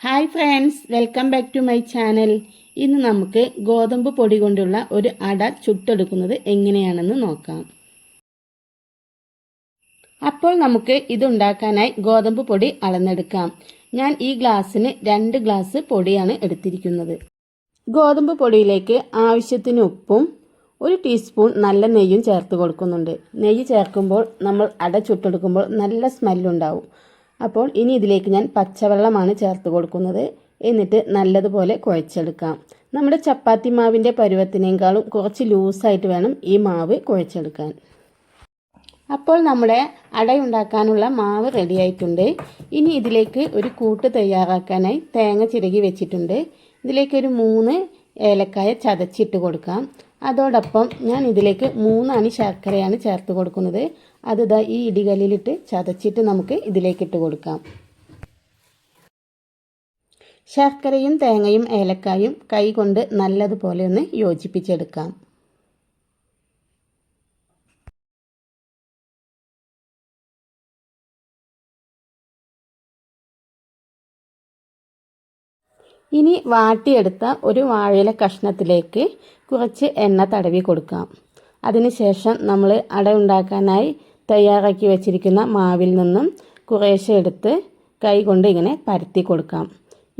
Hi friends, welcome back to my channel. ഇന്ന് നമുക്ക് ഗോതമ്പ് പൊടി കൊണ്ടുള്ള ഒരു അട ചുട്ടെടുക്കുന്നത് എങ്ങനെയാണെന്ന് നോക്കാം. അപ്പോൾ നമുക്ക് ഇതുണ്ടാക്കാനായി ഗോതമ്പ് പൊടി അളന്നെടുക്കാം. ഞാൻ ഈ ഗ്ലാസ്സിന് 2 ഗ്ലാസ് പൊടിയാണ് എടുത്തിരിക്കുന്നത്. ഗോതമ്പ് പൊടിയിലേക്ക് ആവശ്യത്തിന് ഉപ്പും 1 ടീസ്പൂൺ നല്ല നെയ്യും ചേർത്ത് കൊടുക്കുന്നുണ്ട്. നെയ്യ് ചേർക്കുമ്പോൾ നമ്മൾ അട ചുട്ടെടുക്കുമ്പോൾ നല്ല സ്മെല്ലുണ്ടാവും. അപ്പോൾ ഇനി ഇതിലേക്ക് ഞാൻ പച്ചവെള്ളമാണ് ചേർത്ത് കൊടുക്കുന്നത്. എന്നിട്ട് നല്ലതുപോലെ കുഴച്ചെടുക്കാം. നമ്മുടെ ചപ്പാത്തി മാവിൻ്റെ പരുവത്തിനേക്കാളും കുറച്ച് ലൂസായിട്ട് വേണം ഈ മാവ് കുഴച്ചെടുക്കാൻ. അപ്പോൾ നമ്മുടെ അടയുണ്ടാക്കാനുള്ള മാവ് റെഡിയായിട്ടുണ്ട്. ഇനി ഇതിലേക്ക് ഒരു കൂട്ട് തയ്യാറാക്കാനായി തേങ്ങ ചിരകി വെച്ചിട്ടുണ്ട്. ഇതിലേക്ക് ഒരു 3 ഏലക്കായ ചതച്ചിട്ട് കൊടുക്കാം. അതോടൊപ്പം ഞാൻ ഇതിലേക്ക് 3 അണി ശർക്കരയാണ് ചേർത്ത് കൊടുക്കുന്നത്. അത് ഈ ഇടികല്ലിലിട്ട് ചതച്ചിട്ട് നമുക്ക് ഇതിലേക്കിട്ട് കൊടുക്കാം. ശർക്കരയും തേങ്ങയും ഏലക്കായും കൈ കൊണ്ട് നല്ലതുപോലെ ഒന്ന് യോജിപ്പിച്ചെടുക്കാം. ഇനി വാട്ടിയെടുത്ത ഒരു വാഴയില കഷ്ണത്തിലേക്ക് കുറച്ച് എണ്ണ തടവി കൊടുക്കാം. അതിനുശേഷം നമ്മൾ അട ഉണ്ടാക്കാനായി തയ്യാറാക്കി വെച്ചിരിക്കുന്ന മാവിൽ നിന്നും കുറേശ്ശെ എടുത്ത് കൈ കൊണ്ട് ഇങ്ങനെ പരത്തി കൊടുക്കാം.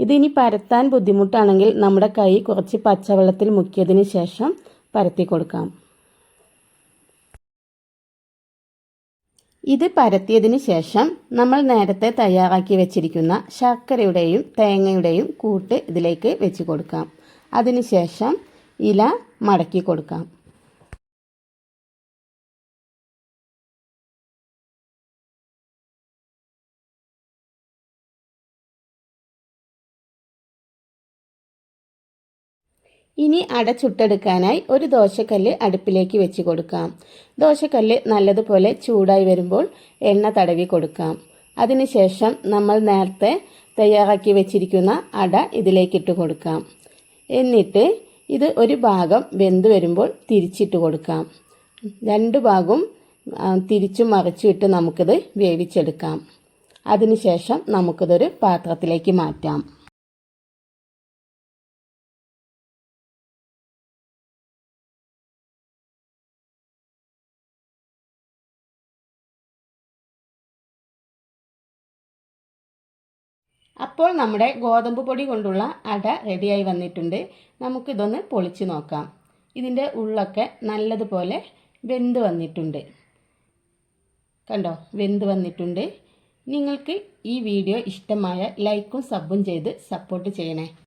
ഇതിനി പരത്താൻ ബുദ്ധിമുട്ടാണെങ്കിൽ നമ്മുടെ കൈ കുറച്ച് പച്ചവെള്ളത്തിൽ മുക്കിയതിന് ശേഷം പരത്തി കൊടുക്കാം. ഇത് പരത്തിയതിന് ശേഷം നമ്മൾ നേരത്തെ തയ്യാറാക്കി വെച്ചിരിക്കുന്ന ശർക്കരയുടെയും തേങ്ങയുടെയും കൂട്ട് ഇതിലേക്ക് വെച്ച് കൊടുക്കാം. അതിനുശേഷം ഇല മടക്കി കൊടുക്കാം. ഇനി അട ചുട്ടെടുക്കാനായി ഒരു ദോശക്കല്ല് അടുപ്പിലേക്ക് വെച്ച് കൊടുക്കാം. ദോശക്കല്ല് നല്ലതുപോലെ ചൂടായി വരുമ്പോൾ എണ്ണ തടവി കൊടുക്കാം. അതിനുശേഷം നമ്മൾ നേരത്തെ തയ്യാറാക്കി വെച്ചിരിക്കുന്ന അട ഇതിലേക്കിട്ട് കൊടുക്കാം. എന്നിട്ട് ഇത് ഒരു ഭാഗം വെന്ത് വരുമ്പോൾ തിരിച്ചിട്ട് കൊടുക്കാം. 2 ഭാഗവും തിരിച്ചും മറിച്ചും ഇട്ട് നമുക്കിത് വേവിച്ചെടുക്കാം. അതിനുശേഷം നമുക്കിതൊരു പാത്രത്തിലേക്ക് മാറ്റാം. അപ്പോൾ നമ്മുടെ ഗോതമ്പ് പൊടി കൊണ്ടുള്ള അട റെഡിയായി വന്നിട്ടുണ്ട്. നമുക്കിതൊന്ന് പൊളിച്ച് നോക്കാം. ഇതിൻ്റെ ഉള്ളൊക്കെ നല്ലതുപോലെ വെന്ത് വന്നിട്ടുണ്ട്. കണ്ടോ, വെന്ത് വന്നിട്ടുണ്ട്. നിങ്ങൾക്ക് ഈ വീഡിയോ ഇഷ്ടമായ ലൈക്കും സബും ചെയ്ത് സപ്പോർട്ട് ചെയ്യണേ.